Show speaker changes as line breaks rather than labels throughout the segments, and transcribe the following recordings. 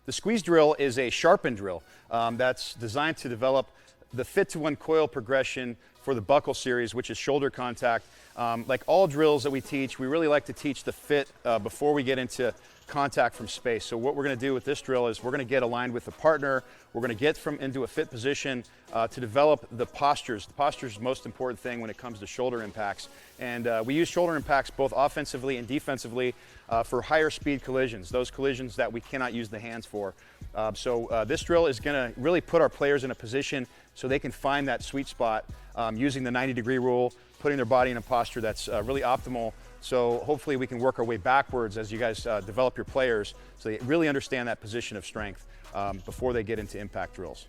The squeeze drill is a sharpened drill that's designed to develop the fit to uncoil progression for the buckle series, which is shoulder contact. Like all drills that we teach, we really like to teach the fit before we get into contact from space. So what we're going to do with this drill is we're going to get aligned with a partner. We're going to get into a fit position to develop the postures. The posture is the most important thing when it comes to shoulder impacts. And we use shoulder impacts both offensively and defensively for higher speed collisions, those collisions that we cannot use the hands for. So this drill is going to really put our players in a position so they can find that sweet spot using the 90-degree rule, putting their body in a posture that's really optimal. So hopefully we can work our way backwards as you guys develop your players so they really understand that position of strength before they get into impact drills.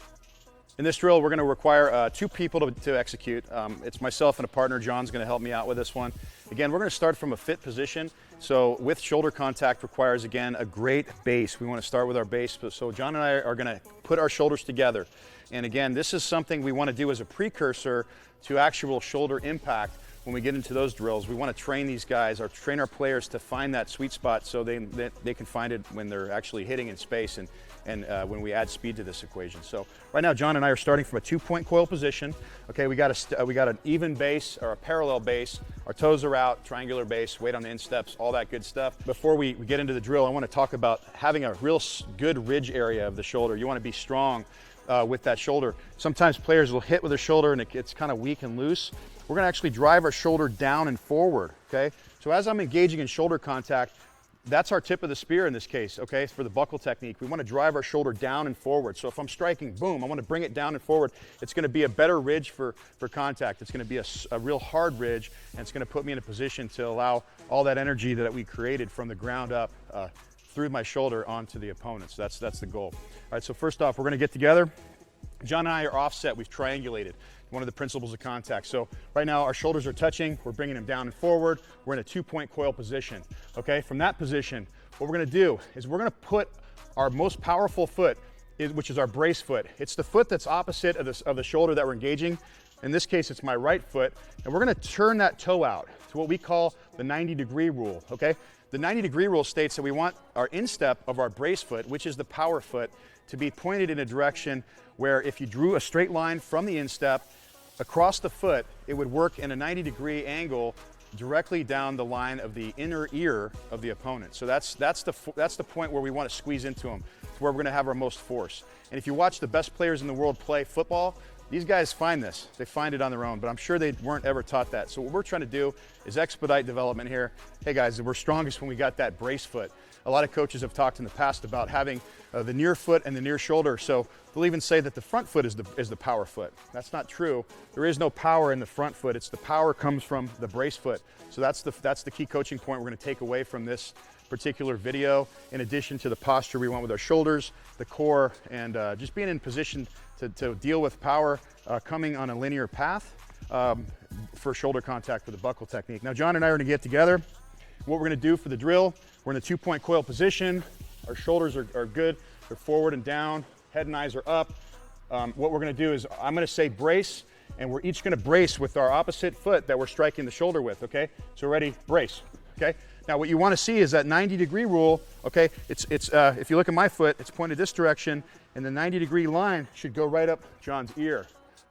In this drill, we're going to require 2 people to execute. It's myself and a partner. John's going to help me out with this one. Again, we're going to start from a fit position. So with shoulder contact requires, again, a great base. We want to start with our base. So John and I are going to put our shoulders together. And again, this is something we want to do as a precursor to actual shoulder impact. When we get into those drills, we want to train these guys or train our players to find that sweet spot so they can find it when they're actually hitting in space and when we add speed to this equation. So right now, John and I are starting from a 2-point coil position. Okay, we got an even base or a parallel base. Our toes are out, triangular base, weight on the insteps, all that good stuff. Before we get into the drill, I want to talk about having a real good ridge area of the shoulder. You want to be strong with that shoulder. Sometimes players will hit with their shoulder and it gets kind of weak and loose. We're going to actually drive our shoulder down and forward, okay? So as I'm engaging in shoulder contact, that's our tip of the spear in this case, okay, for the buckle technique. We want to drive our shoulder down and forward. So if I'm striking, boom, I want to bring it down and forward. It's going to be a better ridge for contact. It's going to be a real hard ridge, and it's going to put me in a position to allow all that energy that we created from the ground up through my shoulder onto the opponent. So that's the goal. All right, so first off, we're going to get together. John and I are offset. We've triangulated. One of the principles of contact. So right now our shoulders are touching. We're bringing them down and forward. We're in a 2-point coil position. Okay, from that position, what we're going to do is we're going to put our most powerful foot, which is our brace foot. It's the foot that's opposite of the shoulder that we're engaging. In this case, it's my right foot, and we're going to turn that toe out to what we call the 90-degree rule. Okay, the 90-degree rule states that we want our instep of our brace foot, which is the power foot, to be pointed in a direction where if you drew a straight line from the instep across the foot, it would work in a 90-degree angle directly down the line of the inner ear of the opponent. So that's the point where we want to squeeze into them. It's where we're going to have our most force. And if you watch the best players in the world play football, these guys find this. They find it on their own, but I'm sure they weren't ever taught that. So what we're trying to do is expedite development here. Hey guys, we're strongest when we got that brace foot. A lot of coaches have talked in the past about having the near foot and the near shoulder. So they'll even say that the front foot is the power foot. That's not true. There is no power in the front foot. It's the power comes from the brace foot. So that's the key coaching point we're going to take away from this particular video, in addition to the posture we want with our shoulders, the core, and just being in position to deal with power coming on a linear path for shoulder contact with the buckle technique. Now John and I are going to get together. What we're going to do for the drill, we're in a 2-point coil position. Our shoulders are good. They're forward and down. Head and eyes are up. What we're going to do is I'm going to say brace, and we're each going to brace with our opposite foot that we're striking the shoulder with, okay? So ready, brace, okay? Now what you want to see is that 90-degree rule, okay? If you look at my foot, it's pointed this direction, and the 90-degree line should go right up John's ear,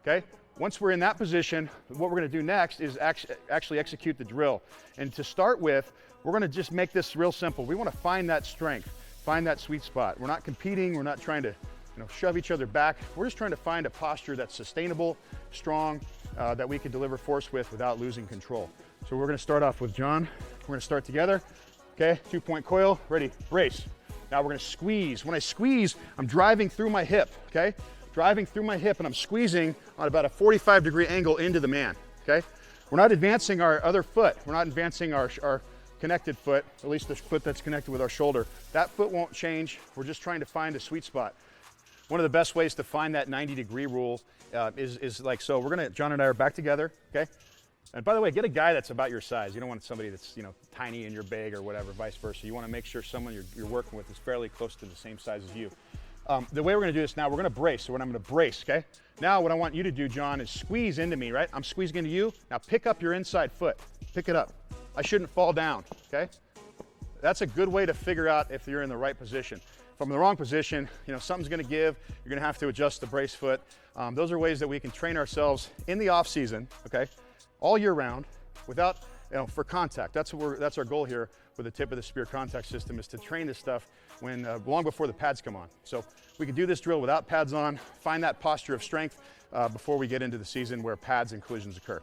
okay? Once we're in that position, what we're going to do next is actually execute the drill. And to start with, we're going to just make this real simple. We want to find that strength, find that sweet spot. We're not competing. We're not trying to shove each other back. We're just trying to find a posture that's sustainable, strong, that we can deliver force with without losing control. So we're going to start off with John. We're going to start together. Okay, 2-point coil, ready, brace. Now we're going to squeeze. When I squeeze, I'm driving through my hip, okay? Driving through my hip, and I'm squeezing on about a 45-degree angle into the man, okay? We're not advancing our other foot. We're not advancing our connected foot, at least the foot that's connected with our shoulder. That foot won't change. We're just trying to find a sweet spot. One of the best ways to find that 90-degree rule is like so. John and I are back together, okay? And by the way, get a guy that's about your size. You don't want somebody that's tiny and you're big or whatever, vice versa. You want to make sure someone you're working with is fairly close to the same size as you. The way we're going to do this now, we're going to brace. So when I'm going to brace, okay? Now what I want you to do, John, is squeeze into me, right? I'm squeezing into you. Now pick up your inside foot. Pick it up. I shouldn't fall down, okay? That's a good way to figure out if you're in the right position. From the wrong position, something's gonna give, you're gonna have to adjust the brace foot. Those are ways that we can train ourselves in the off season, okay, all year round, without, for contact. That's our goal here with the tip of the spear contact system, is to train this stuff when long before the pads come on. So we can do this drill without pads on, find that posture of strength before we get into the season where pads and collisions occur.